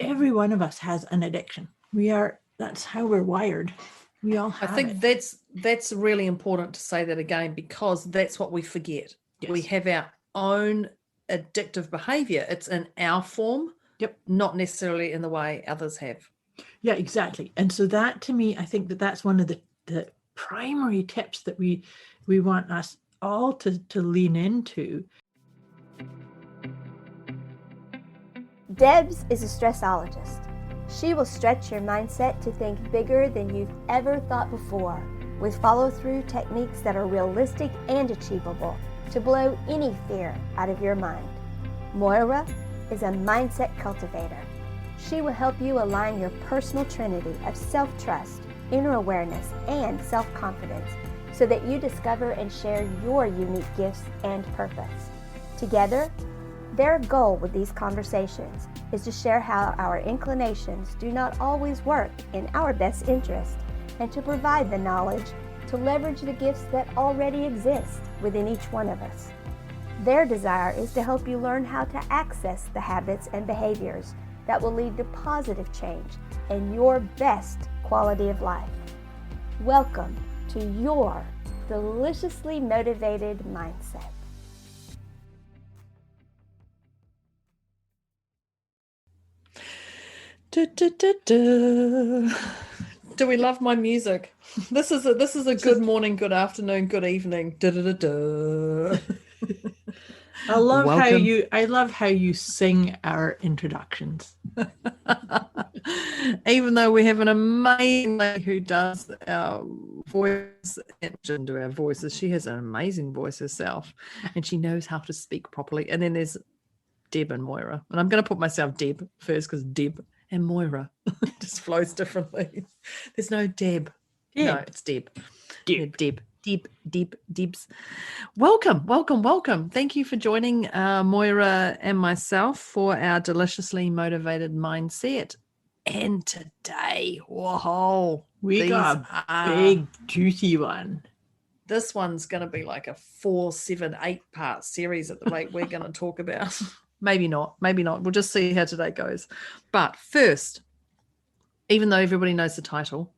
every one of us has an addiction. That's how we're wired. We all have I think that's really important to say that again, because that's what we forget. Yes. We have our own addictive behavior. It's in our form, not necessarily in the way others have. Yeah, exactly. And so that, to me, I think that's one of the primary tips that we want us all to lean into. Debz is a stressologist. She will stretch your mindset to think bigger than you've ever thought before, with follow-through techniques that are realistic and achievable to blow any fear out of your mind. Moira is a mindset cultivator. She will help you align your personal trinity of self-trust, inner awareness, and self-confidence so that you discover and share your unique gifts and purpose. Together, their goal with these conversations is to share how our inclinations do not always work in our best interest and to provide the knowledge to leverage the gifts that already exist within each one of us. Their desire is to help you learn how to access the habits and behaviors that will lead to positive change and your best quality of life. Welcome to your deliciously motivated mindset. Do we love my music? This is a good morning, good afternoon, good evening. I love how you sing our introductions. Even though we have an amazing lady who does our voice and do our voices, she has an amazing voice herself, and she knows how to speak properly. And then there's Deb and Moira, and I'm going to put myself Deb first because Deb and Moira just flows differently. There's no Deb. No, it's Deb. Debs. Welcome. Thank you for joining Moira and myself for our deliciously motivated mindset. And today, whoa, we got a big juicy one. This one's going to be like a 4, 7, 8 part series at the rate we're going to talk about. Maybe not. We'll just see how today goes. But first, even though everybody knows the title,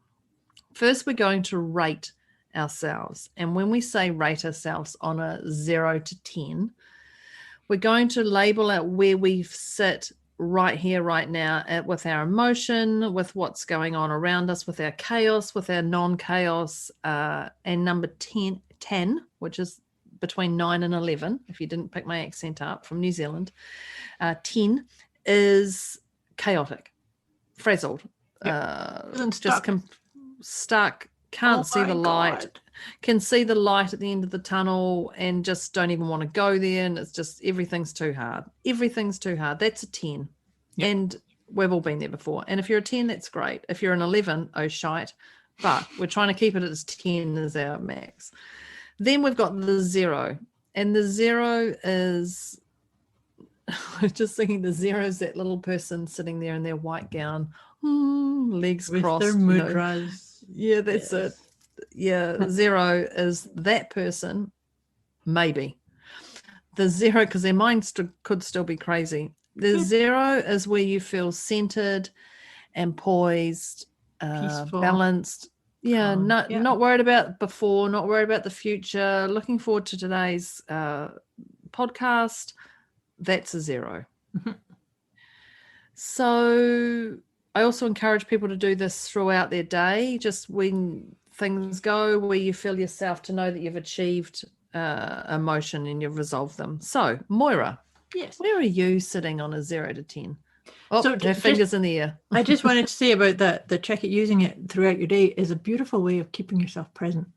first we're going to rate ourselves. And when we say rate ourselves on a 0 to 10, we're going to label out where we sit right here, right now, with our emotion, with what's going on around us, with our chaos, with our non-chaos, and number 10, which is between 9 and 11, if you didn't pick my accent up, from New Zealand. 10 is chaotic, frazzled, stuck, can't see the light, can see the light at the end of the tunnel and just don't even want to go there, and it's just everything's too hard. That's a 10. And we've all been there before. And if you're a 10, that's great. If you're an 11, oh shite, but we're trying to keep it as 10 as our max. Then we've got the 0, and the 0 is just thinking the 0 is that little person sitting there in their white gown, legs with crossed, their mudras. Yeah, that's it. Yeah, 0 is that person, maybe. The 0, because their mind could still be crazy. The 0 is where you feel centered and poised, peaceful, balanced. Yeah, not worried about before, not worried about the future. Looking forward to today's podcast. That's a 0. So I also encourage people to do this throughout their day, just when things go where you feel yourself to know that you've achieved emotion and you've resolved them. So, Moira, yes, where are you sitting on a 0 to 10? Oh, so her fingers in the air. I just wanted to say about the check it, using it throughout your day is a beautiful way of keeping yourself present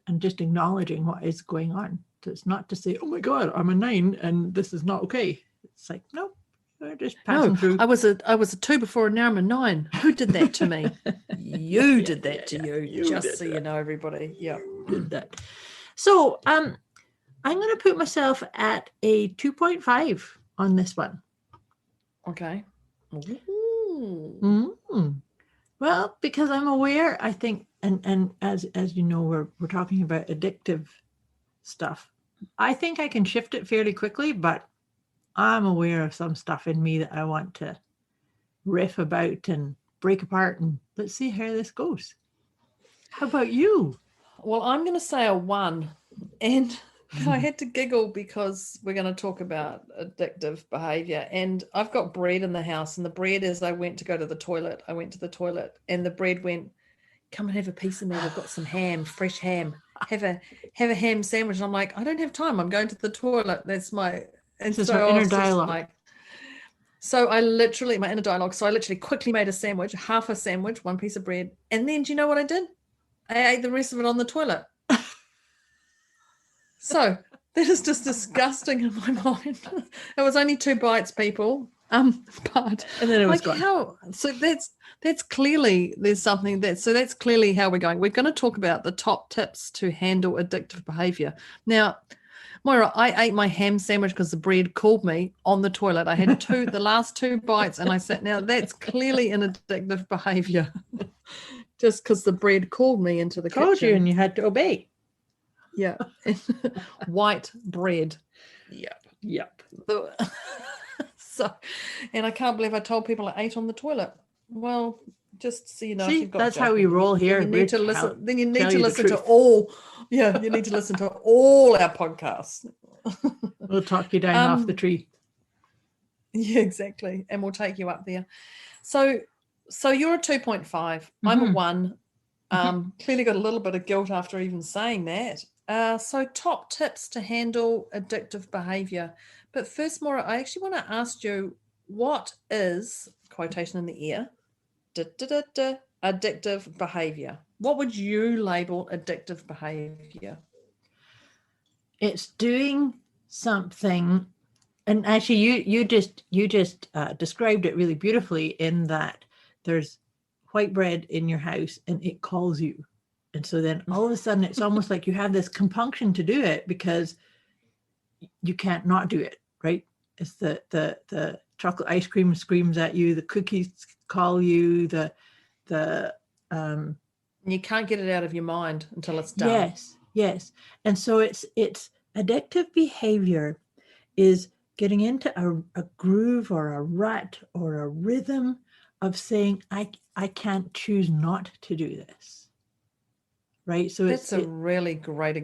and just acknowledging what is going on. So it's not to say, oh my God, I'm a 9 and this is not okay. It's like, no, we're just passing through. I was a 2 before and now I'm a 9. Who did that to me? You did that to you, just so you know, everybody. Yeah. You did that. So I'm going to put myself at a 2.5 on this one. Okay. Well, because I'm aware, I think, and as you know, we're talking about addictive stuff. I think I can shift it fairly quickly, but I'm aware of some stuff in me that I want to riff about and break apart, and let's see how this goes. How about you? Well, I'm going to say a 1, and I had to giggle because we're going to talk about addictive behavior, and I've got bread in the house, and the bread, as I went to go to the toilet, I went to the toilet, and the bread went, come and have a piece of me. We've got some ham, fresh ham. Have a ham sandwich. And I'm like, I don't have time. I'm going to the toilet. That's my. And This is so our I inner was just dialogue. like, so I literally, my inner dialogue. So I literally quickly made a sandwich, half a sandwich, 1 piece of bread, and then do you know what I did? I ate the rest of it on the toilet. So that is just disgusting in my mind. It was only 2 bites, people. But And then it was like gone. how? So that's clearly there's something that's clearly how we're going. We're going to talk about the top tips to handle addictive behavior. Now, Moira, I ate my ham sandwich because the bread called me on the toilet. I had the last 2 bites, and I said, now that's clearly an addictive behavior. Just because the bread called me into the Called kitchen. you and you had to obey. Yeah. White bread. Yep. So, and I can't believe I told people I ate on the toilet. Well, just so you know, if See, you've got that's how we judgment, roll then here. You need to listen. Then you need tell to you the listen to truth. all. Yeah, you need to listen to all our podcasts. We'll talk you down off the tree. Yeah, exactly, and we'll take you up there. So you're a 2.5. I'm a 1. Clearly got a little bit of guilt after even saying that. So top tips to handle addictive behavior. But first, Moira, I actually want to ask you, what is, quotation in the air, addictive behavior? What would you label addictive behavior? It's doing something, and actually you just described it really beautifully in that there's white bread in your house and it calls you. And so then all of a sudden it's almost like you have this compunction to do it because you can't not do it, right? It's the chocolate ice cream screams at you, the cookies call you, And you can't get it out of your mind until it's done. Yes. And so it's addictive behavior is getting into a groove or a rut or a rhythm of saying, I can't choose not to do this. Right. So that's a really great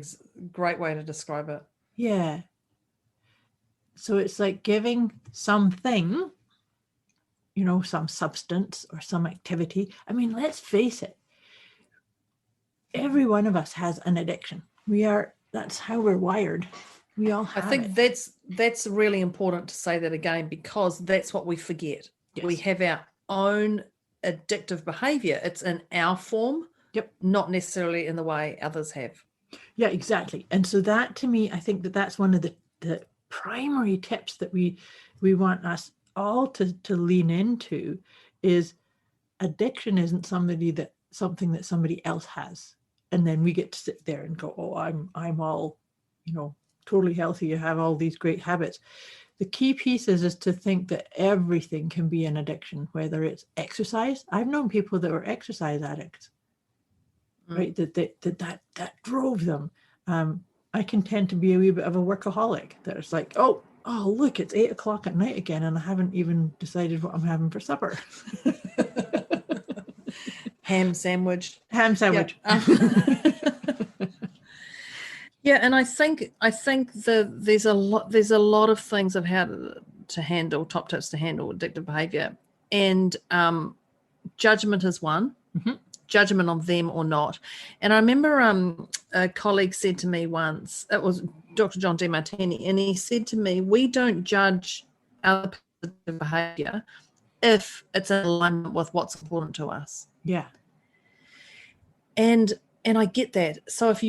way to describe it. Yeah. So it's like giving something, some substance or some activity. I mean, let's face it. Every one of us has an addiction. That's how we're wired. We all have I think that's really important to say that again, because that's what we forget. Yes. We have our own addictive behavior. It's in our form, not necessarily in the way others have. Yeah, exactly. And so that, to me, I think that's one of the primary tips that we want us all to lean into is addiction isn't something that somebody else has. And then we get to sit there and go, oh, I'm all, totally healthy. You have all these great habits. The key piece is to think that everything can be an addiction, whether it's exercise. I've known people that were exercise addicts, right? That drove them. I can tend to be a wee bit of a workaholic. That it's like, oh, look, it's 8:00 at night again, and I haven't even decided what I'm having for supper. Ham sandwich. Yeah. Yeah, and I think there's a lot of things of how to handle, top tips to handle addictive behavior, and judgment is one. Mm-hmm. Judgment on them or not. And I remember a colleague said to me once, it was Dr. John DeMartini, and he said to me, we don't judge other people's behavior if it's in alignment with what's important to us. Yeah. And I get that. So if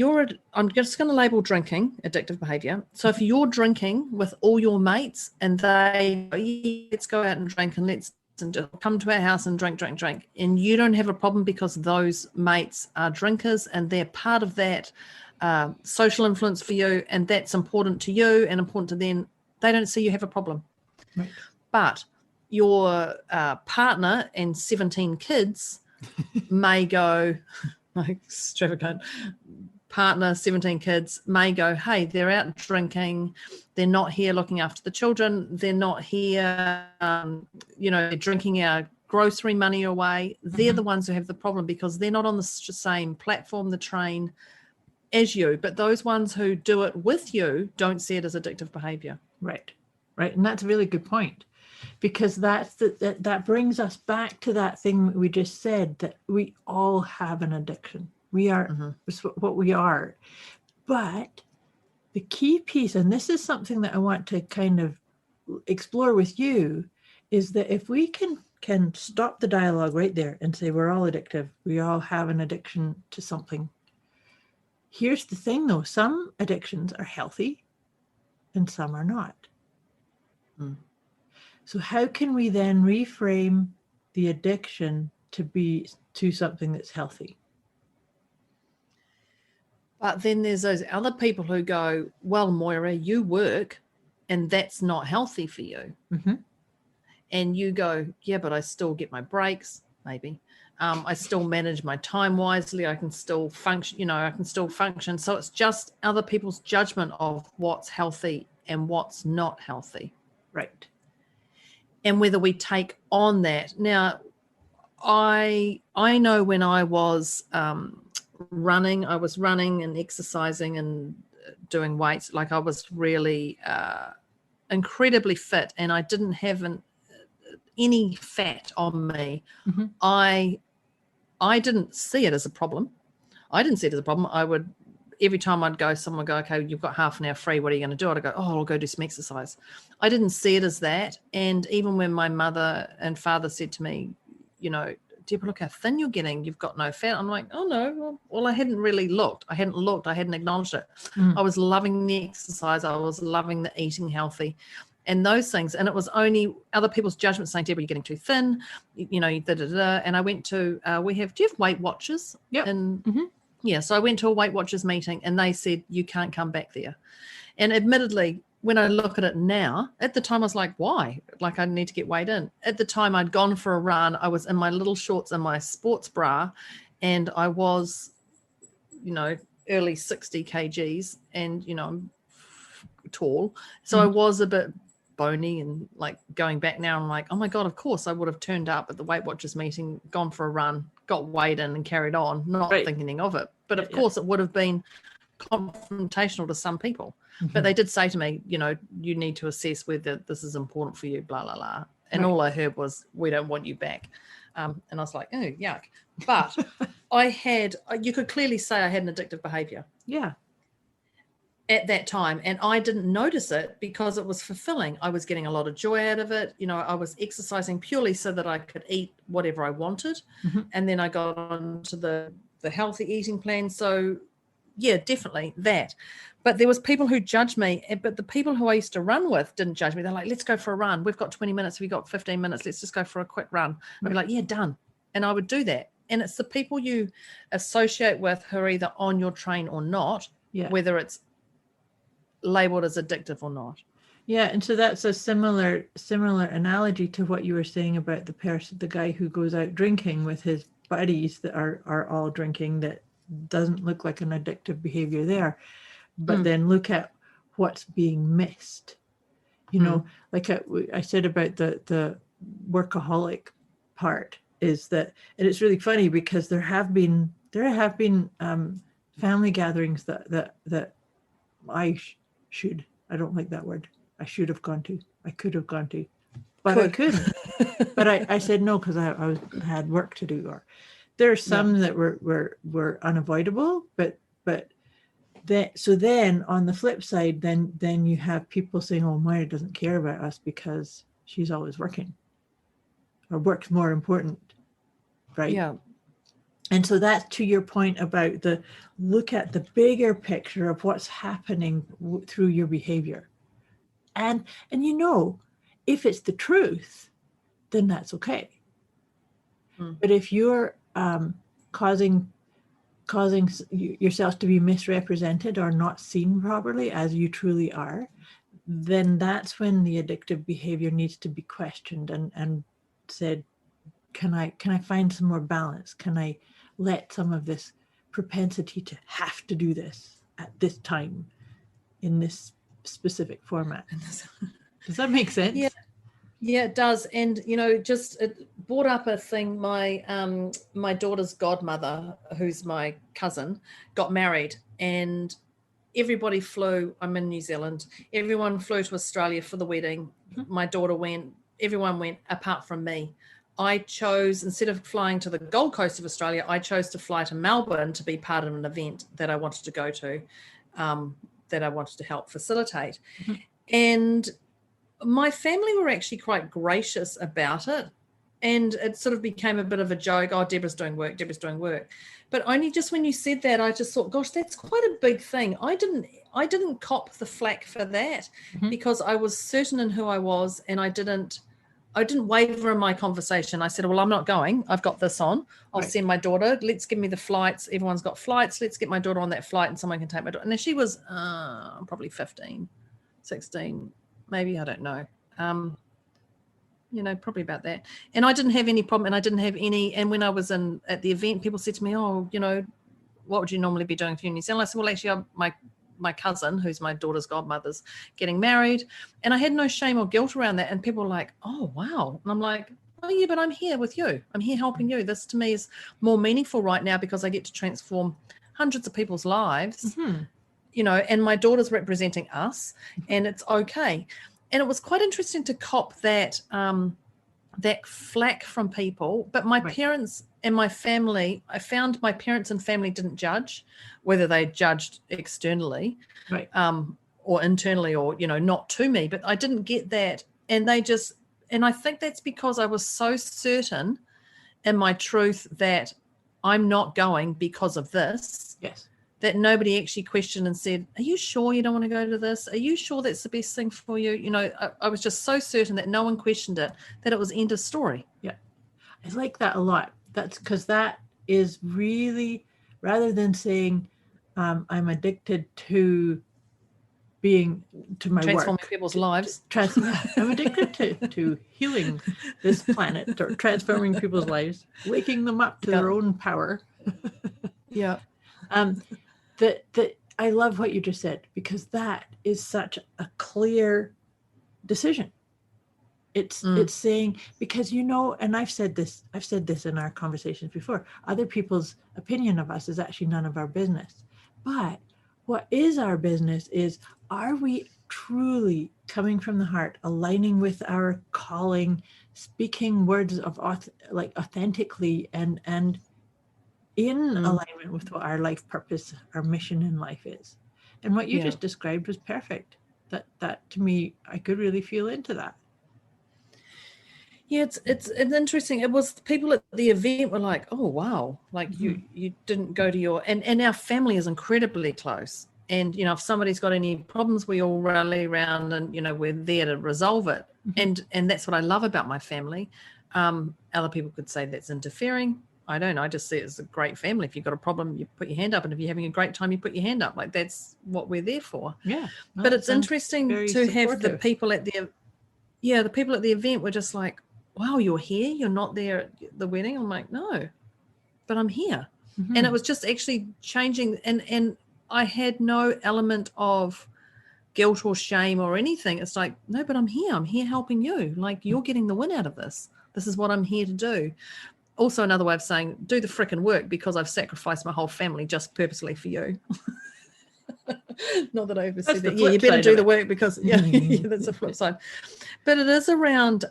I'm just going to label drinking addictive behavior. So if you're drinking with all your mates and let's go out and drink and let's just come to our house and drink, and you don't have a problem because those mates are drinkers and they're part of that social influence for you, and that's important to you and important to them, they don't see you have a problem. Right. But your partner and 17 kids may go, extravagant, partner, 17 kids may go, hey, they're out drinking, they're not here looking after the children, they're not here, they're drinking our grocery money away, they're the ones who have the problem because they're not on the same platform, the train as you. But those ones who do it with you don't see it as addictive behavior. Right. And that's a really good point, because that brings us back to that thing we just said, that we all have an addiction. We are what we are. But the key piece, and this is something that I want to kind of explore with you, is that if we can stop the dialogue right there and say we're all addictive, we all have an addiction to something. Here's the thing though, some addictions are healthy and some are not. So how can we then reframe the addiction to be to something that's healthy? But then there's those other people who go, well, Moira, you work and that's not healthy for you. And you go, yeah, but I still get my breaks, maybe. I still manage my time wisely. I can still function, I can still function. So it's just other people's judgment of what's healthy and what's not healthy. Right. And whether we take on that. Now, I know when I was running and exercising and doing weights, like I was really incredibly fit and I didn't have any fat on me. I didn't see it as a problem. I would, every time I'd go, someone would go, okay, you've got half an hour free. What are you going to do? I'd go, I'll go do some exercise. I didn't see it as that. And even when my mother and father said to me, Deborah, look how thin you're getting. You've got no fat. I'm like, oh no. Well, I hadn't really looked. I hadn't acknowledged it. I was loving the exercise. I was loving the eating healthy and those things. And it was only other people's judgment saying, Deborah, you're getting too thin, And I went to, do you have Weight Watchers? Yep. And yeah, so I went to a Weight Watchers meeting and they said, you can't come back there. And admittedly, when I look at it now, at the time I was like, why? Like I need to get weighed in. At the time I'd gone for a run. I was in my little shorts and my sports bra and I was, early 60 kgs and, I'm tall. So I was a bit bony and like going back now, I'm like, oh my God, of course I would have turned up at the Weight Watchers meeting, gone for a run, got weighed in and carried on, not thinking of it. But of course it would have been confrontational to some people. But they did say to me, you need to assess whether this is important for you, blah, blah, blah. And all I heard was, we don't want you back. And I was like, oh, yuck. But you could clearly say I had an addictive behavior. Yeah. At that time. And I didn't notice it because it was fulfilling. I was getting a lot of joy out of it. I was exercising purely so that I could eat whatever I wanted. And then I got onto the healthy eating plan. So yeah, definitely that. But there was people who judged me, but the people who I used to run with didn't judge me. They're like, let's go for a run. We've got 20 minutes. We've got 15 minutes. Let's just go for a quick run. I'd be like, yeah, done. And I would do that. And it's the people you associate with who are either on your train or not, whether it's labeled as addictive or not. Yeah, and so that's a similar analogy to what you were saying about the guy who goes out drinking with his buddies that are all drinking, that doesn't look like an addictive behavior there. But then look at what's being missed. Like I said about the workaholic part is that, and it's really funny because there have been family gatherings that I don't like that word. I should have gone to. I could have gone to, but I couldn't. But I said no because I had work to do. Or there are some that were unavoidable, but. So then on the flip side, then you have people saying, oh, Moira doesn't care about us because she's always working, or work's more important, right? Yeah. And so that's to your point about look at the bigger picture of what's happening through your behavior. And if it's the truth, then that's okay. But if you're causing yourself to be misrepresented or not seen properly as you truly are, then that's when the addictive behavior needs to be questioned and said, can I find some more balance? Can I let some of this propensity to have to do this at this time in this specific format? Does that make sense? Yeah. Yeah, it does. And, just it brought up a thing. My daughter's godmother, who's my cousin, got married, and everybody flew. I'm in New Zealand. Everyone flew to Australia for the wedding. My daughter went. Everyone went apart from me. I chose, instead of flying to the Gold Coast of Australia, I chose to fly to Melbourne to be part of an event that I wanted to go to, that I wanted to help facilitate. And my family were actually quite gracious about it. And it sort of became a bit of a joke. Oh, Deborah's doing work. But only just when you said that, I just thought, gosh, that's quite a big thing. I didn't cop the flack for that, because I was certain in who I was, and I didn't waver in my conversation. I said, well, I'm not going. I've got this on. I'll send my daughter. Let's give me the flights. Everyone's got flights. Let's get my daughter on that flight, and someone can take my daughter. And she was probably 15, 16, maybe, I don't know. Probably about that. And I didn't have any problem, and I didn't have any. And when I was at the event, people said to me, oh, what would you normally be doing if you're in New Zealand? I said, well, actually, my cousin, who's my daughter's godmother's, getting married. And I had no shame or guilt around that. And people were like, oh, wow. And I'm like, oh, yeah, but I'm here with you. I'm here helping you. This to me is more meaningful right now, because I get to transform hundreds of people's lives, and my daughter's representing us, and it's okay. And it was quite interesting to cop that that flack from people. But my parents and my family, I found my parents and family didn't judge, whether they judged externally or internally, or, not to me. But I didn't get that. And and I think that's because I was so certain in my truth that I'm not going because of this. Yes. That nobody actually questioned and said, are you sure you don't want to go to this? Are you sure that's the best thing for you? I was just so certain that no one questioned it, that it was end of story. Yeah. I like that a lot. That's because that is really, rather than saying I'm addicted to my transforming work, people's lives. I'm addicted to healing this planet, or transforming people's lives, waking them up to their own power. Yeah. That I love what you just said, because that is such a clear decision. It's saying, because and I've said this in our conversations before, other people's opinion of us is actually none of our business. But what is our business is, are we truly coming from the heart, aligning with our calling, speaking words of authentically and in alignment with what our life purpose, our mission in life is. And what you just described was perfect. That to me, I could really feel into that. Yeah, it's interesting. It was people at the event were like, oh, wow, like you didn't go to your, and our family is incredibly close. And, if somebody's got any problems, we all rally around and, we're there to resolve it. And that's what I love about my family. Other people could say that's interfering. I don't know. I just see it as a great family. If you've got a problem, you put your hand up. And if you're having a great time, you put your hand up. Like, that's what we're there for. Yeah. But it's interesting to have the people at the event were just like, wow, you're here? You're not there at the wedding? I'm like, no, but I'm here. And it was just actually changing. And I had no element of guilt or shame or anything. It's like, no, but I'm here. I'm here helping you. Like, you're getting the win out of this. This is what I'm here to do. Also, another way of saying, do the frickin' work, because I've sacrificed my whole family just purposely for you. Not that I ever said that. Yeah, you better do the work because, that's the flip side. But it is around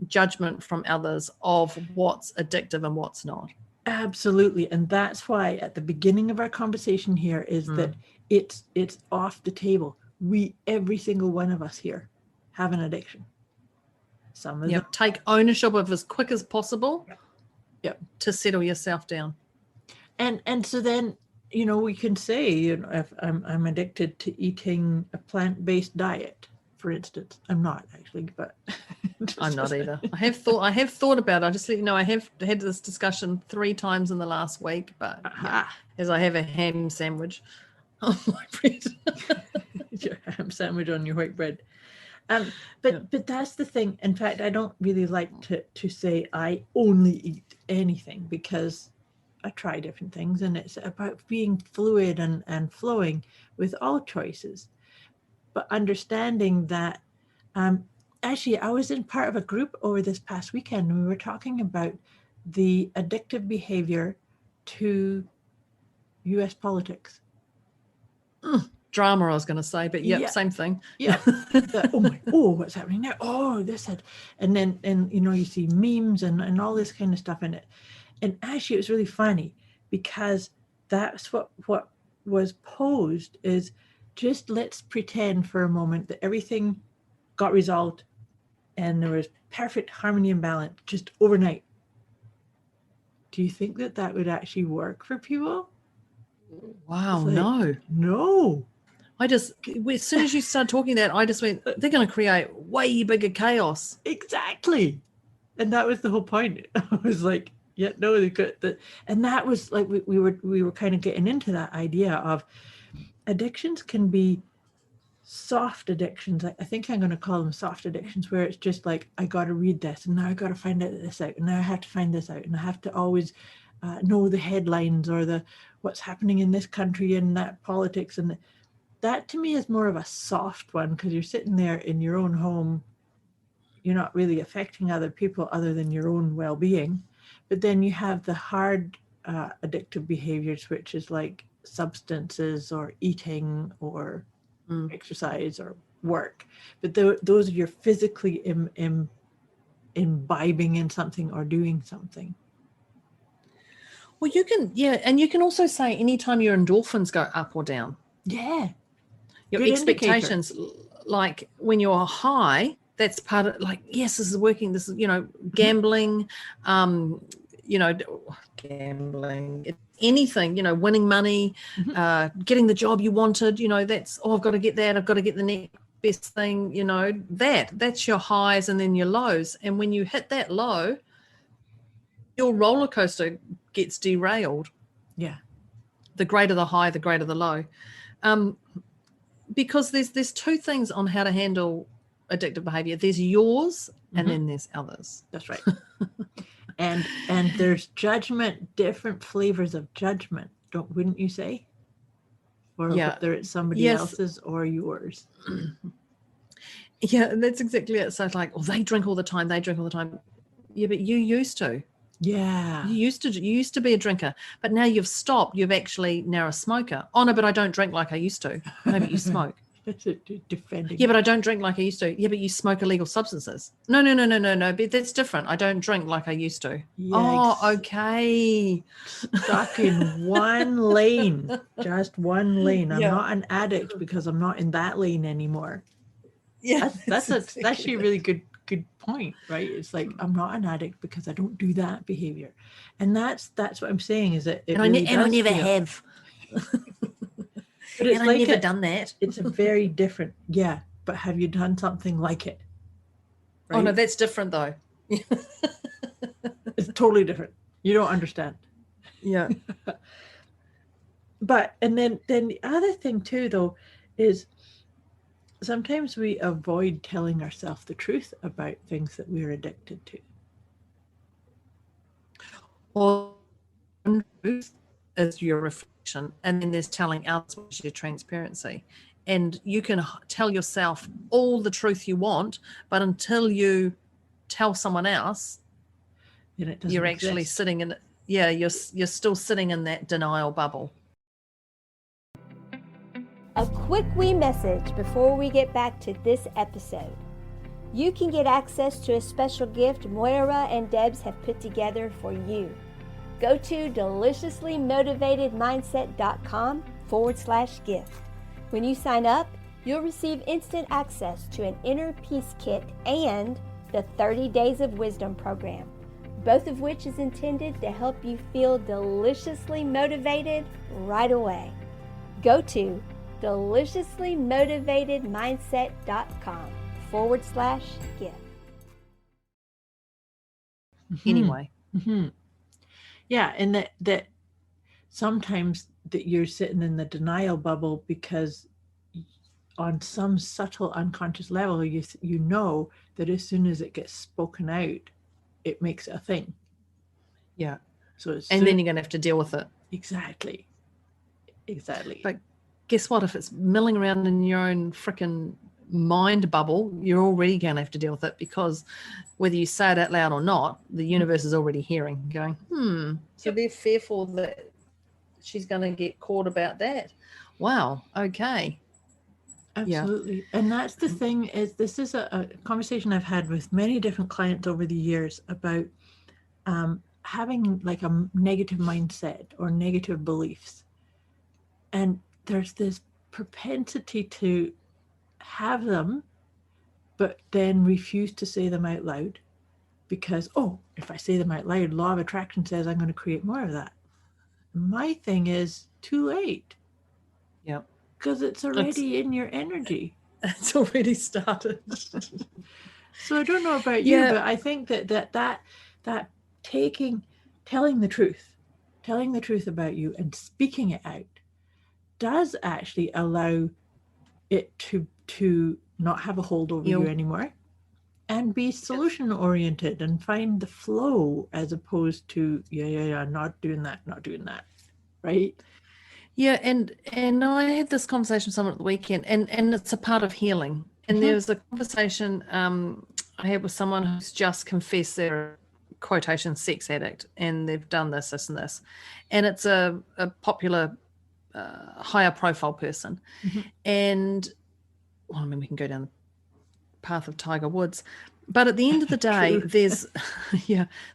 judgment from others of what's addictive and what's not. Absolutely. And that's why at the beginning of our conversation here is that it's off the table. Every single one of us here have an addiction. Some of them. Take ownership of as quick as possible. To settle yourself down. And so then, we can say, if I'm addicted to eating a plant-based diet, for instance. I'm not actually, but I'm not either. I have thought about it. I just let you know I have had this discussion 3 times in the last week, but as I have a ham sandwich on my bread. Your ham sandwich on your white bread. But that's the thing. In fact, I don't really like to say I only eat anything, because I try different things, and it's about being fluid and flowing with all choices. But understanding that actually, I was in part of a group over this past weekend, and we were talking about the addictive behavior to US politics. Drama, I was going to say, but yep, Yeah. same thing. Yeah. What's happening now? Oh, and then you see memes and all this kind of stuff in it. And actually, it was really funny because that's what was posed is just let's pretend for a moment that everything got resolved and there was perfect harmony and balance just overnight. Do you think that would actually work for people? Wow, like, no. No. As soon as you started talking that, I just went, they're going to create way bigger chaos. Exactly. And that was the whole point. I was like, yeah, no, they could. And that was like, we were kind of getting into that idea of addictions can be soft addictions. I think I'm going to call them soft addictions, where it's just like, I got to read this, and now I got to find this out, and now I have to find this out, and I have to always know the headlines or what's happening in this country and that politics. And that to me is more of a soft one, because you're sitting there in your own home. You're not really affecting other people other than your own well-being. But then you have the hard addictive behaviors, which is like substances or eating or exercise or work. But those are you're physically imbibing in something or doing something. Well, you can, and you can also say anytime your endorphins go up or down. Yeah. Your Good expectations, like when you're high, that's part of, like, yes, this is working. This is, gambling, gambling, anything, winning money, getting the job you wanted, that's, I've got to get that. I've got to get the next best thing, that's your highs and then your lows. And when you hit that low, your roller coaster gets derailed. Yeah. The greater the high, the greater the low. Because there's two things on how to handle addictive behavior. There's yours and then there's others. That's right. and there's judgment, different flavors of judgment, wouldn't you say? Or whether it's somebody else's or yours. Yeah, that's exactly it. So it's like, they drink all the time. They drink all the time. Yeah, but you used to. Yeah. You used to be a drinker, but now you've stopped. You've actually now a smoker. Oh no, but I don't drink like I used to. No, but you smoke. Defending. Yeah, but I don't drink like I used to. Yeah, but you smoke illegal substances. No. But that's different. I don't drink like I used to. Yeah, okay. Stuck in one lane, just one lane. I'm not an addict because I'm not in that lane anymore. Yeah, that's actually a really good point, right? It's like, I'm not an addict because I don't do that behavior, and that's what I'm saying is that I never have. But it's and I've never done that. It's a very different, but have you done something like it? Right? Oh no, that's different though. It's totally different. You don't understand. Yeah. But and then the other thing too, though, is sometimes we avoid telling ourselves the truth about things that we're addicted to. Well, truth is your reflection, and then there's telling others, which is your transparency. And you can tell yourself all the truth you want, but until you tell someone else, then it doesn't you're actually exist. sitting in, you're still sitting in that denial bubble. A quick wee message before we get back to this episode. You can get access to a special gift Moira and Debz have put together for you. Go to deliciouslymotivatedmindset.com/gift. When you sign up, you'll receive instant access to an inner peace kit and the 30 Days of Wisdom program, both of which is intended to help you feel deliciously motivated right away. Go to deliciouslymotivatedmindset.com/gift. Anyway. Yeah, and that sometimes that you're sitting in the denial bubble because on some subtle unconscious level, you know that as soon as it gets spoken out, it makes it a thing. Yeah. So then you're going to have to deal with it. Exactly. But guess what? If it's milling around in your own freaking mind bubble, you're already going to have to deal with it, because whether you say it out loud or not, the universe is already hearing, going, so they're fearful that she's going to get caught about that. Wow. Okay. Absolutely. Yeah. And that's the thing, is this is a conversation I've had with many different clients over the years about having like a negative mindset or negative beliefs. And there's this propensity to have them, but then refuse to say them out loud because, if I say them out loud, law of attraction says I'm going to create more of that. My thing is too late. Yeah. Because it's already in your energy. It's already started. So I don't know about you, but I think that telling the truth about you and speaking it out does actually allow it to not have a hold over you anymore, and be solution oriented and find the flow, as opposed to not doing that, right? Yeah, and I had this conversation with someone at the weekend, and it's a part of healing. And there was a conversation I had with someone who's just confessed they're a quotation sex addict, and they've done this, and this, and it's a popular higher profile person. And well, I mean, we can go down the path of Tiger Woods, but at the end of the day, there's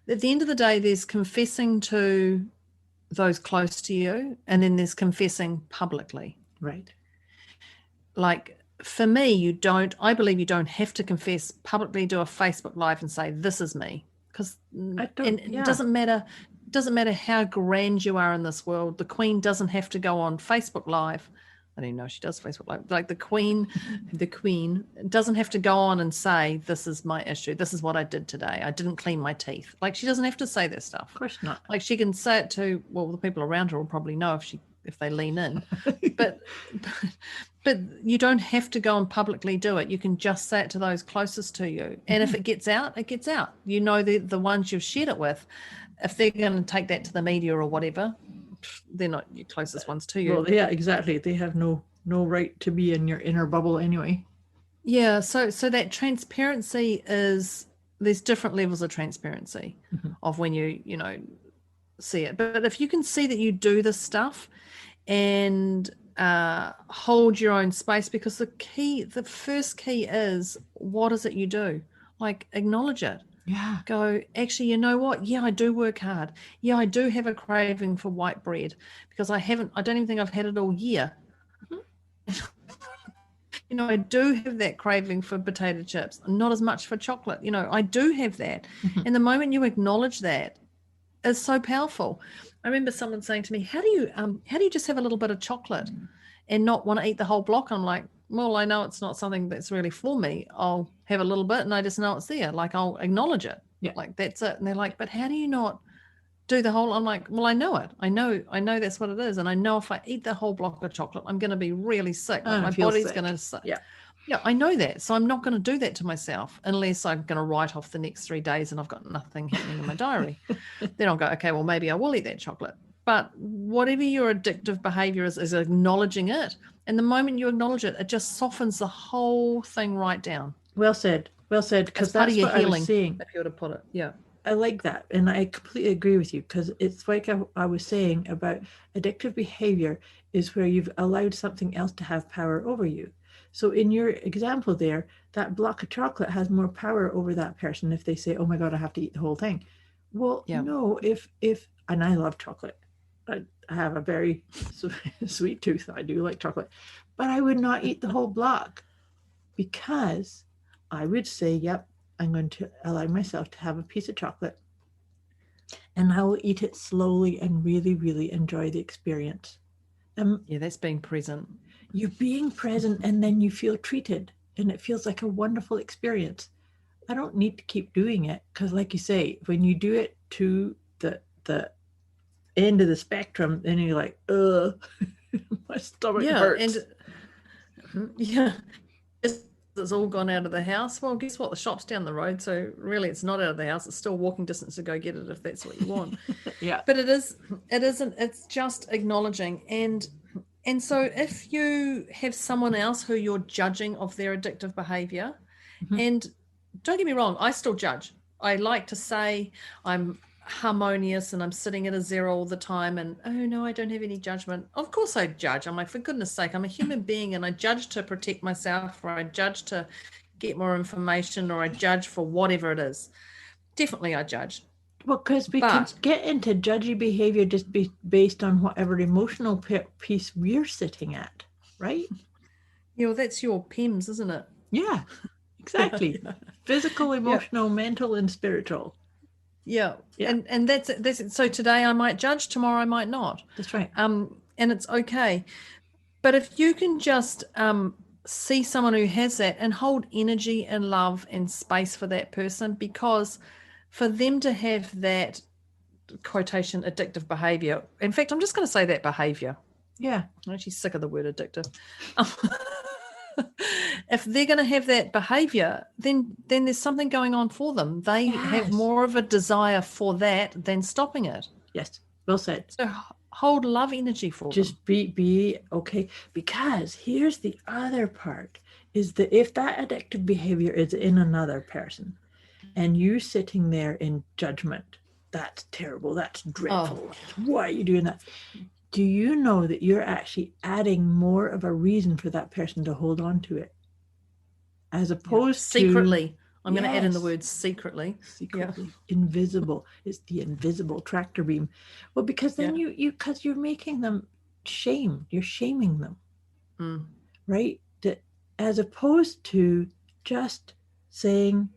there's confessing to those close to you, and then there's confessing publicly. Right. Like for me, I believe you don't have to confess publicly, do a Facebook Live and say, this is me. Because it doesn't matter how grand you are in this world. The Queen doesn't have to go on Facebook Live. I didn't know she does Facebook Live. Like the Queen doesn't have to go on and say, this is my issue. This is what I did today. I didn't clean my teeth. Like she doesn't have to say that stuff. Of course not. Like she can say it to, the people around her will probably know if they lean in. but you don't have to go and publicly do it. You can just say it to those closest to you. And if it gets out, it gets out. You know, the ones you've shared it with, if they're going to take that to the media or whatever, they're not your closest ones to you. Well, yeah, exactly. They have no right to be in your inner bubble anyway. Yeah. So that transparency there's different levels of transparency of when you see it. But if you can see that you do this stuff and hold your own space, because the first key is, what is it you do? Like acknowledge it. Yeah. Go, actually, you know what? Yeah, I do work hard. Yeah, I do have a craving for white bread, because I don't even think I've had it all year. I do have that craving for potato chips, not as much for chocolate. I do have that. And the moment you acknowledge that is so powerful. I remember someone saying to me, how do you just have a little bit of chocolate and not want to eat the whole block? I'm like, well, I know it's not something that's really for me. I'll have a little bit and I just know it's there. Like I'll acknowledge it. Yeah. Like that's it. And they're like, but how do you not do the whole? I'm like, well, I know it. I know that's what it is. And I know if I eat the whole block of chocolate, I'm going to be really sick. Like my body's going to. Yeah. Yeah, I know that. So I'm not going to do that to myself unless I'm going to write off the next 3 days and I've got nothing happening in my diary. Then I'll go, okay, well, maybe I will eat that chocolate. But whatever your addictive behavior is acknowledging it. And the moment you acknowledge it, it just softens the whole thing right down. Well said. Because that's what I was saying. If you were to put it, yeah. I like that. And I completely agree with you, because it's like I was saying about addictive behavior is where you've allowed something else to have power over you. So in your example there, that block of chocolate has more power over that person if they say, oh my God, I have to eat the whole thing. Well, no, if and I love chocolate. I have a very sweet tooth. I do like chocolate. But I would not eat the whole block, because I would say, yep, I'm going to allow myself to have a piece of chocolate, and I will eat it slowly and really, really enjoy the experience. That's being present. You're being present, and then you feel treated, and it feels like a wonderful experience. I don't need to keep doing it, because like you say, when you do it to the end of the spectrum, then you're like, my stomach hurts. It's all gone out of the house. Well, guess what? The shop's down the road, so really it's not out of the house. It's still walking distance to go get it if that's what you want. Yeah. But it isn't. It's just acknowledging. And And so if you have someone else who you're judging of their addictive behavior, Mhm. and don't get me wrong, I still judge. I like to say I'm harmonious and I'm sitting at a 0 all the time and, oh no, I don't have any judgment. Of course I judge. I'm like, for goodness sake, I'm a human being and I judge to protect myself, or I judge to get more information, or I judge for whatever it is. Definitely I judge. Well, because we can But get into judgy behavior just based on whatever emotional piece we're sitting at, right? that's your PIMS, isn't it? Yeah, exactly. Yeah. Physical, emotional, mental, and spiritual. Yeah. Yeah. And that's it. So today I might judge, tomorrow I might not. That's right. And it's okay. But if you can just see someone who has that and hold energy and love and space for that person, because for them to have that quotation addictive behavior, in fact, I'm just going to say that behavior. Yeah. I'm actually sick of the word addictive. If they're going to have that behavior, then there's something going on for them. They have Yes. more of a desire for that than stopping it. Yes. Well said. So hold love energy for them. Just be okay. Because here's the other part, is that if that addictive behavior is in another person and you sitting there in judgment, that's terrible, that's dreadful, why are you doing that? Do you know that you're actually adding more of a reason for that person to hold on to it? As opposed secretly. I'm going to add in the Yes. word secretly. Invisible. It's the invisible tractor beam. Well, because then because you're making them you're shaming them, right? As opposed to just saying,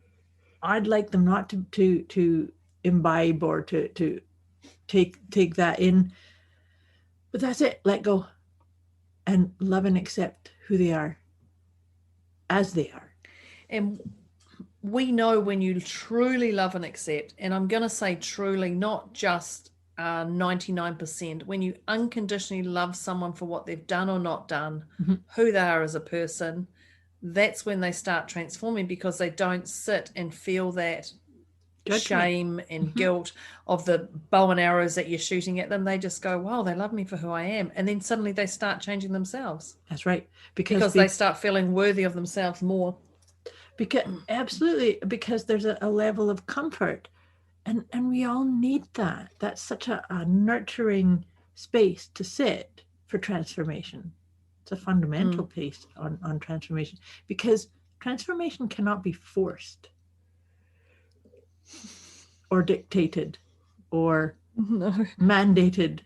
I'd like them not to imbibe or to take that in, but that's it. Let go and love and accept who they are as they are. And we know when you truly love and accept, and I'm going to say truly, not just 99%, when you unconditionally love someone for what they've done or not done, who they are as a person, that's when they start transforming, because they don't sit and feel that shame and guilt of the bow and arrows that you're shooting at them. They just go, wow, they love me for who I am. And then suddenly they start changing themselves. That's right. Because they start feeling worthy of themselves more. Absolutely, because there's a level of comfort, and we all need that. That's such a nurturing space to sit for transformation. It's a fundamental piece on transformation, because transformation cannot be forced or dictated or mandated,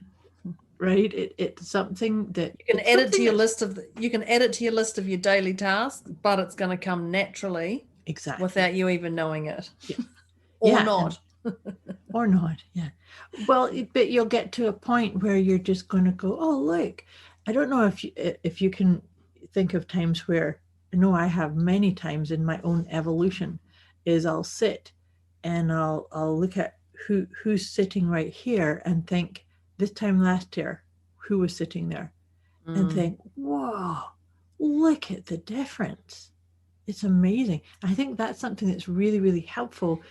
right? It's something that you can add it to your list of your daily tasks, but it's going to come naturally, exactly, without you even knowing it. Or not. Or not. Yeah. Well, but you'll get to a point where you're just going to go, oh, look, I don't know if you can think of times where, I know I have many times in my own evolution, is I'll sit and I'll look at who's sitting right here and think, this time last year, who was sitting there? And think, whoa, look at the difference. It's amazing. I think that's something that's really, really helpful,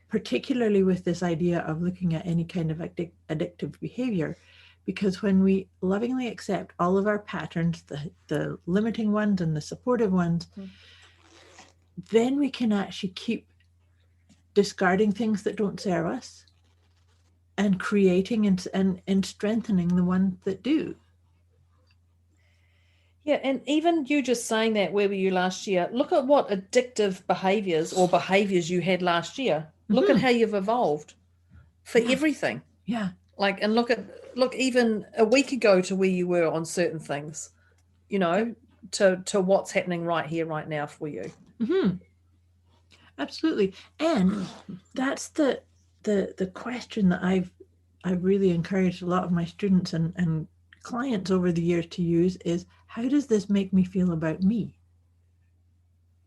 particularly with this idea of looking at any kind of addictive behavior, because when we lovingly accept all of our patterns, the limiting ones and the supportive ones, then we can actually keep discarding things that don't serve us and creating and strengthening the ones that do. Yeah, and even you just saying that, where were you last year? Look at what addictive behaviors or behaviors you had last year. Look at how you've evolved for everything. Yeah. Like, and look even a week ago to where you were on certain things, to what's happening right here, right now for you. Absolutely. And that's the question that I've really encouraged a lot of my students and clients over the years to use is, how does this make me feel about me?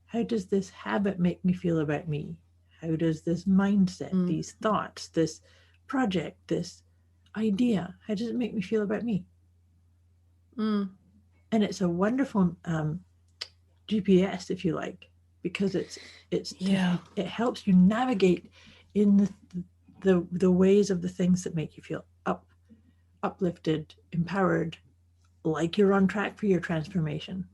How does this habit make me feel about me? How does this mindset, these thoughts, this project, this idea, how does it make me feel about me? And it's a wonderful GPS, if you like, because it helps you navigate in the ways of the things that make you feel uplifted, empowered, like you're on track for your transformation.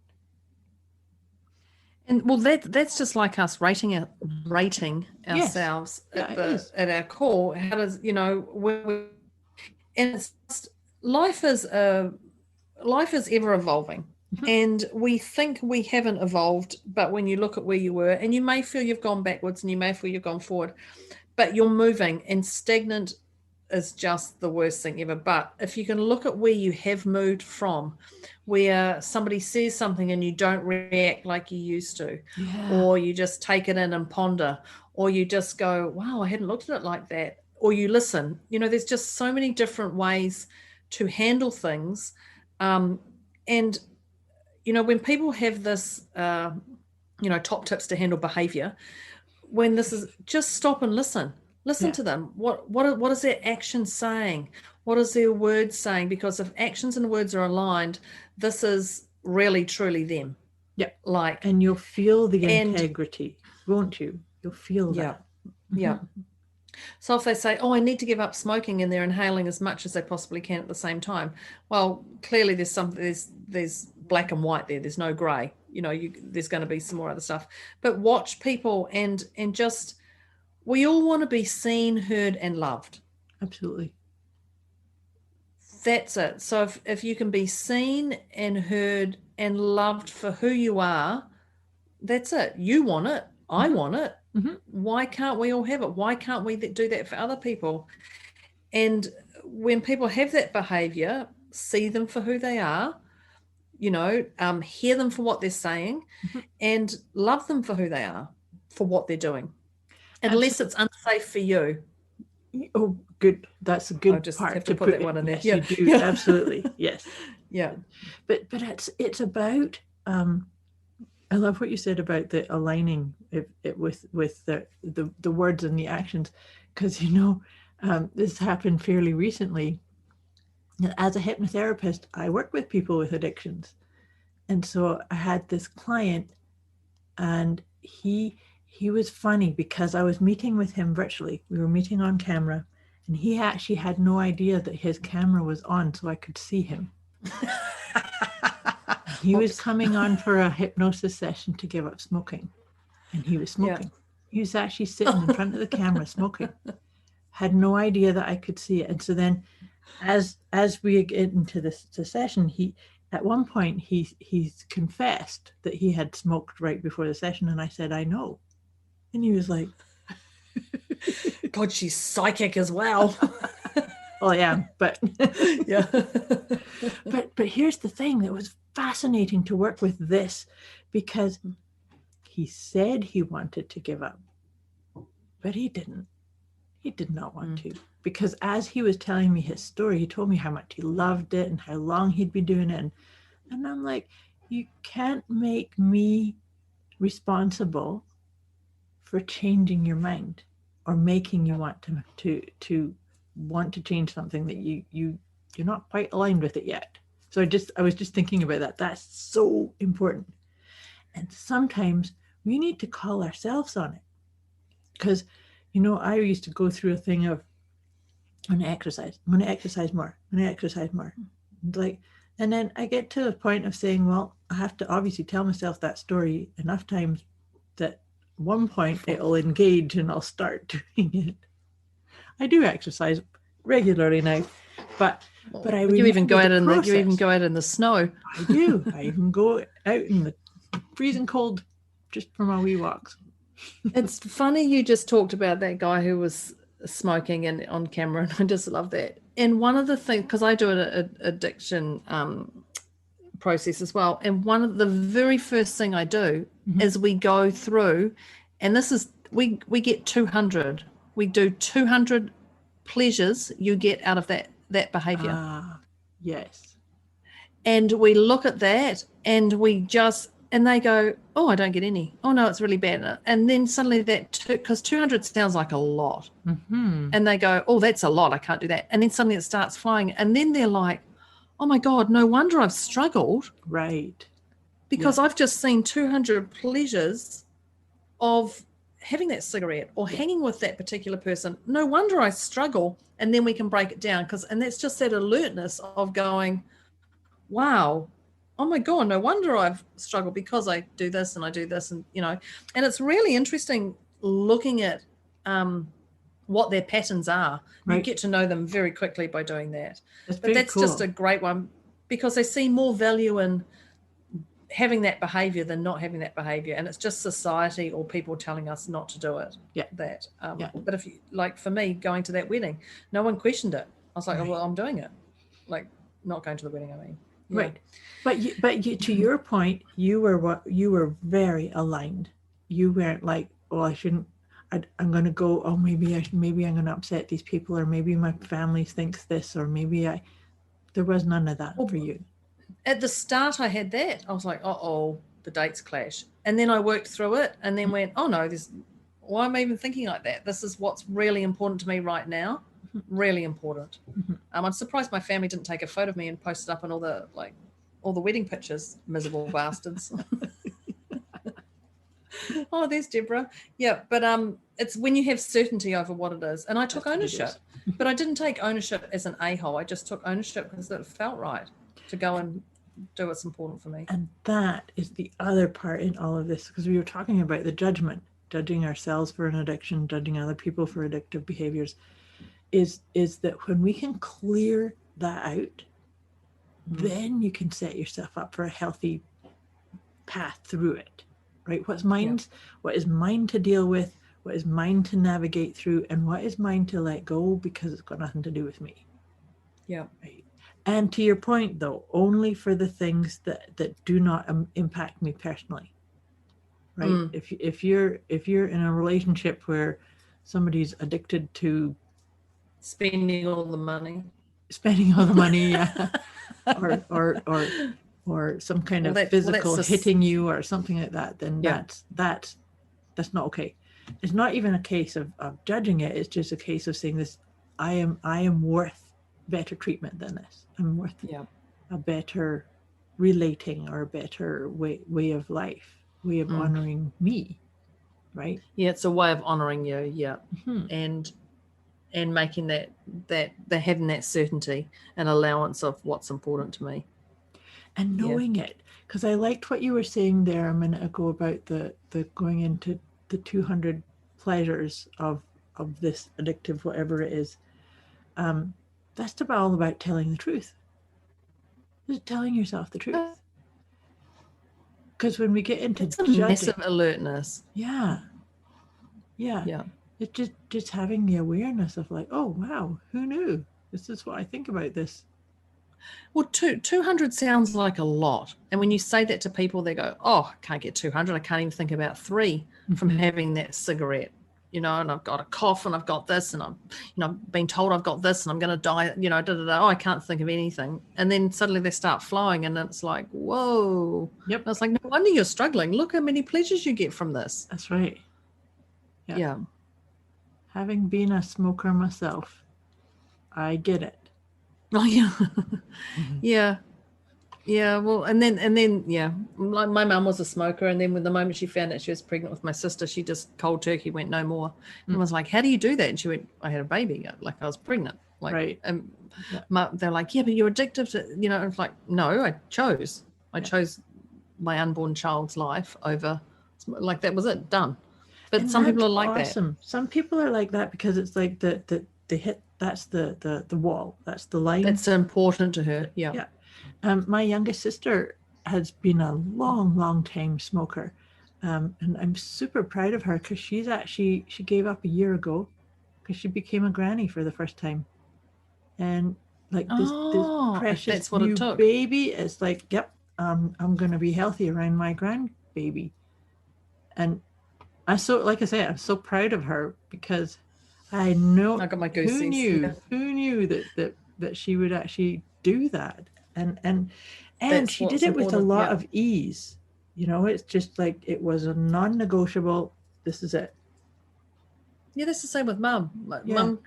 And well, that's just like us rating ourselves at our core. How does, you know, and it's just, life is ever evolving. Mhm. And we think we haven't evolved, but when you look at where you were, and you may feel you've gone backwards and you may feel you've gone forward, but you're moving, and stagnant is just the worst thing ever. But if you can look at where you have moved from, where somebody says something and you don't react like you used to, or you just take it in and ponder, or you just go, wow, I hadn't looked at it like that, or you listen, you know, there's just so many different ways to handle things. And, you know, when people have this, you know, top tips to handle behavior, when this is, just stop and listen to them. What is their action saying? What is their words saying? Because if actions and words are aligned, this is really truly them. Like, and you'll feel the integrity, won't you? You'll feel that. Yeah. So if they say, oh, I need to give up smoking, and they're inhaling as much as they possibly can at the same time, well, clearly there's black and white there. There's no gray. You know, there's going to be some more other stuff. But watch people and just, we all want to be seen, heard, and loved. Absolutely. That's it. So if you can be seen and heard and loved for who you are, that's it. You want it. I want it. Why can't we all have it? Why can't we do that for other people? And when people have that behavior, see them for who they are, you know, hear them for what they're saying, and love them for who they are, for what they're doing, unless it's unsafe for you. Oh, good. That's a good I just part have to put that one in there. Yes, you do. Absolutely. Yes. Yeah. But it's about, I love what you said about the aligning it with the words and the actions, because, you know, this happened fairly recently. As a hypnotherapist, I work with people with addictions. And so I had this client, and he was funny because I was meeting with him virtually. We were meeting on camera, and he actually had no idea that his camera was on, so I could see him. He was coming on for a hypnosis session to give up smoking, and he was smoking. He was actually sitting in front of the camera smoking. Had no idea that I could see it. And so then as we get into the session, he at one point he's confessed that he had smoked right before the session, and I said, I know. And he was like, God, she's psychic as well. Oh yeah, but yeah. but here's the thing that was fascinating to work with this, because he said he wanted to give up, but he didn't. He did not want to, because as he was telling me his story, he told me how much he loved it and how long he'd been doing it. And I'm like, you can't make me responsible for changing your mind or making you want to want to change something that you're not quite aligned with it yet. So I was just thinking about that. That's so important. And sometimes we need to call ourselves on it, because, you know, I used to go through a thing of, I'm going to exercise more. Like, and then I get to the point of saying, well, I have to obviously tell myself that story enough times that at one point it'll engage and I'll start doing it. I do exercise regularly now, but I you even go out in the snow. I do. I even go out in the freezing cold just for my wee walks. It's funny you just talked about that guy who was smoking and on camera, and I just love that. And one of the things, because I do an addiction process as well, and one of the very first thing I do is we go through, and this is we get 200. We do 200 pleasures you get out of that behavior. Yes. And we look at that, and and they go, oh, I don't get any. Oh, no, it's really bad. And then suddenly because 200 sounds like a lot. And they go, oh, that's a lot. I can't do that. And then suddenly it starts flying. And then they're like, oh, my God, no wonder I've struggled. Right. Because I've just seen 200 pleasures of having that cigarette or hanging with that particular person. No wonder I struggle. And then we can break it down. And that's just that alertness of going, wow, oh my God, no wonder I've struggled because I do this and I do this. And, and it's really interesting looking at what their patterns are. You Right. get to know them very quickly by doing that. That's But very that's just cool. a great one because they see more value in having that behavior than not having that behavior. And it's just society or people telling us not to do it. Yeah. But if you, like for me, going to that wedding, no one questioned it. I was like, Right. oh, well, I'm doing it. Like not going to the wedding, I mean. Yeah. Right. But to your point, you were very aligned. You weren't like, oh, I shouldn't, I'm going to go, oh, maybe I'm going to upset these people, or maybe my family thinks this, or maybe there was none of that for you. At the start, I had that. I was like, uh-oh, the dates clash. And then I worked through it and then went, oh, no, why am I even thinking like that? This is what's really important to me right now. Really important. I'm surprised my family didn't take a photo of me and post it up on all the wedding pictures, miserable bastards. Oh, there's Deborah. Yeah, but it's when you have certainty over what it is. And I took ownership, but I didn't take ownership as an a-hole. I just took ownership because it felt right to go and do what's important for me. And that is the other part in all of this, because we were talking about the judging ourselves for an addiction, judging other people for addictive behaviors, is that when we can clear that out, then you can set yourself up for a healthy path through it, right? What is mine to deal with, what is mine to navigate through, and what is mine to let go because it's got nothing to do with me. Yeah. Right. And to your point, though, only for the things that do not impact me personally, right? If you're in a relationship where somebody's addicted to spending all the money, yeah, or some kind of physical hitting you or something like that, then that's not okay. It's not even a case of judging it. It's just a case of saying this: I am worth better treatment than this. I'm worth a better relating or a better way of life, way of honoring me, right? Yeah, it's a way of honoring you, and making that having that certainty and allowance of what's important to me, and knowing it. Because I liked what you were saying there a minute ago about the going into the 200 pleasures of this addictive whatever it is. That's all about telling the truth. Just telling yourself the truth. Because when we get into it's a massive alertness. Yeah. It's just having the awareness of like, oh wow, who knew? This is what I think about this. Well, 200 sounds like a lot. And when you say that to people, they go, oh, I can't get 200. I can't even think about 3 from having that cigarette, and I've got a cough and I've got this and I've been told I've got this and I'm going to die, oh, I can't think of anything. And then suddenly they start flowing and it's like, whoa. Yep. And it's like, no wonder you're struggling. Look how many pleasures you get from this. That's right. Yeah. Having been a smoker myself, I get it. Oh yeah. Yeah. Well, and then yeah, like my mum was a smoker, and then when the moment she found out she was pregnant with my sister, she just cold turkey went no more, and was like, "How do you do that?" And she went, "I had a baby, like I was pregnant." Like, right. And they're like, "Yeah, but you're addicted to," It's like, no, I chose my unborn child's life over, like that was it, done. But and some people are like that. Some people are like that because it's like the hit. That's the wall. That's the line. That's important to her. Yeah. My youngest sister has been a long time smoker, and I'm super proud of her because she gave up a year ago because she became a granny for the first time, and like this precious new baby is like, yep, I'm going to be healthy around my grandbaby, and I'm so proud of her because I know I got my goosies. Who knew that she would actually do that. And she did it with a lot of ease. It's just like it was a non-negotiable. This is it. Yeah, that's the same with Mum.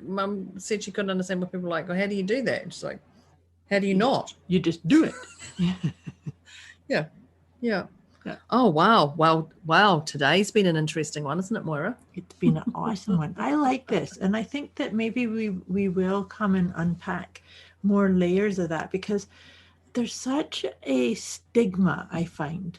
Mum said she couldn't understand what people were like. Well, how do you do that? And she's like, how do you not? You just do it. Yeah. Oh wow! Today's been an interesting one, isn't it, Moira? It's been an awesome one. I like this, and I think that maybe we will come and unpack more layers of that because there's such a stigma, I find,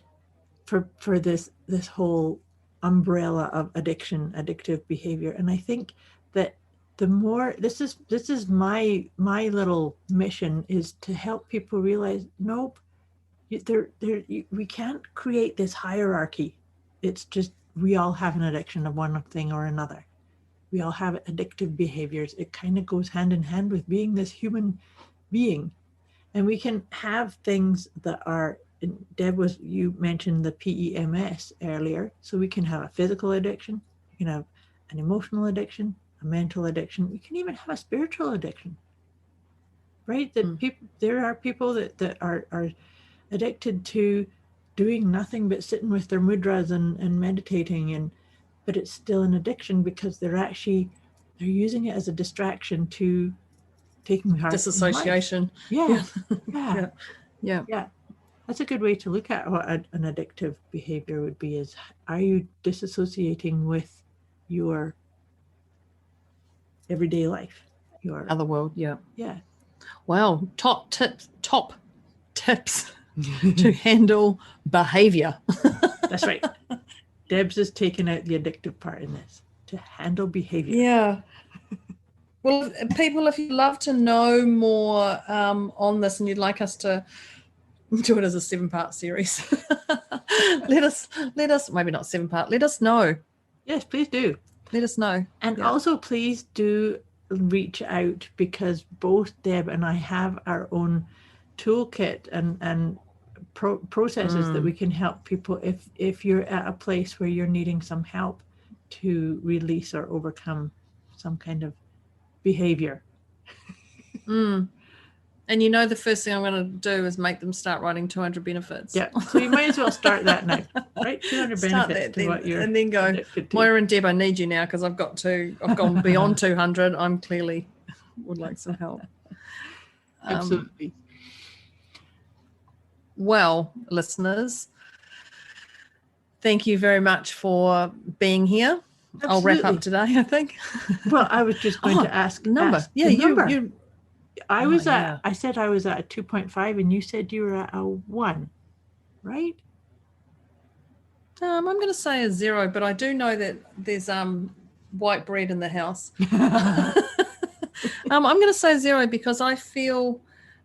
for this whole umbrella of addiction, addictive behavior. And I think that the more this is my little mission, is to help people realize, nope, we can't create this hierarchy. It's just, we all have an addiction of one thing or another. We all have addictive behaviors. It kind of goes hand in hand with being this human being. And we can have things that are, Deb, you mentioned the PEMS earlier. So we can have a physical addiction, we can have an emotional addiction, a mental addiction. We can even have a spiritual addiction, right? That there are people that are addicted to doing nothing but sitting with their mudras and meditating, but it's still an addiction because they're using it as a distraction to taking part disassociation. Yeah. That's a good way to look at what an addictive behavior would be, is, are you disassociating with your everyday life, your other world? Yeah. Well, top tips to handle behavior. That's right. Debz has taken out the addictive part in this, to handle behavior. Yeah. Well, people, if you'd love to know more on this and you'd like us to do it as a 7-part series, let us, maybe not 7-part, let us know. Yes, please do. Let us know. And also please do reach out, because both Deb and I have our own toolkit and processes that we can help people if you're at a place where you're needing some help to release or overcome some kind of behavior. And the first thing I'm going to do is make them start writing 200 benefits. Yeah, so you might as well start that now, right? 200 benefits to what you're, and then go, Moira and Deb, I need you now, because I've gone beyond 200. I'm clearly would like some help. Absolutely. Well, listeners, thank you very much for being here. Absolutely. I'll wrap up today, I think. Well, I was just going to ask number. You. I said I was at a 2.5, and you said you were at a 1, right? I'm going to say a 0, but I do know that there's white bread in the house. I'm going to say 0 because I feel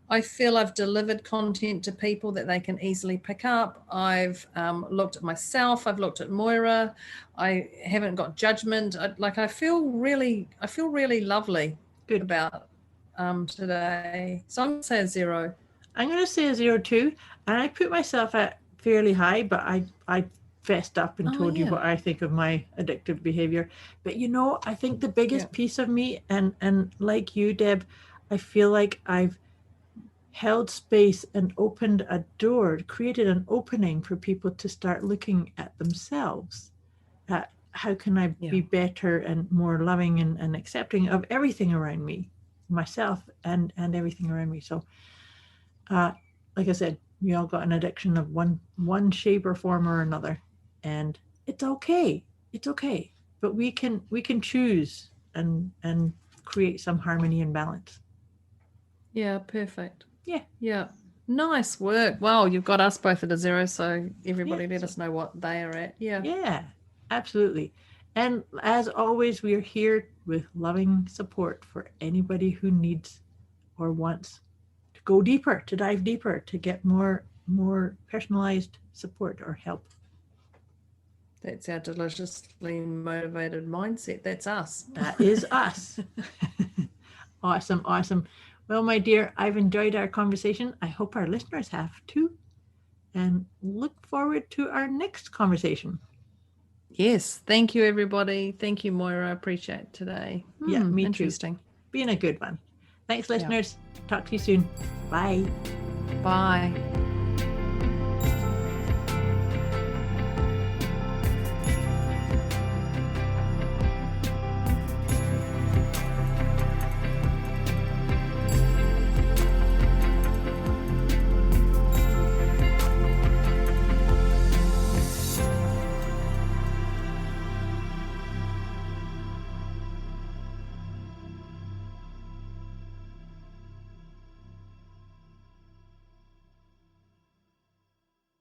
I've delivered content to people that they can easily pick up. I've looked at myself. I've looked at Moira. I haven't got judgment. I feel really lovely. Good. About today. So I'm going to say a 0. I'm going to say a 0 too. And I put myself at fairly high, but I fessed up and told you what I think of my addictive behavior. But I think the biggest piece of me, and like you, Deb, I feel like I've held space and opened a door, created an opening for people to start looking at themselves, at how can I be better and more loving and accepting of everything around me, myself and everything around me. So like I said, we all got an addiction of one shape or form or another, and it's okay, but we can choose and create some harmony and balance. Yeah, perfect. Yeah. Nice work. Well, you've got us both at a 0, so everybody let us know what they are at. Yeah, absolutely. And as always, we are here with loving support for anybody who needs or wants to go deeper, to dive deeper, to get more personalized support or help. That's our deliciously motivated mindset. That's us. That is us. Awesome. Well, my dear, I've enjoyed our conversation. I hope our listeners have too. And look forward to our next conversation. Yes. Thank you, everybody. Thank you, Moira. I appreciate today. Yeah, me interesting. Too. Being a good one. Thanks, listeners. Talk to you soon. Bye. Bye.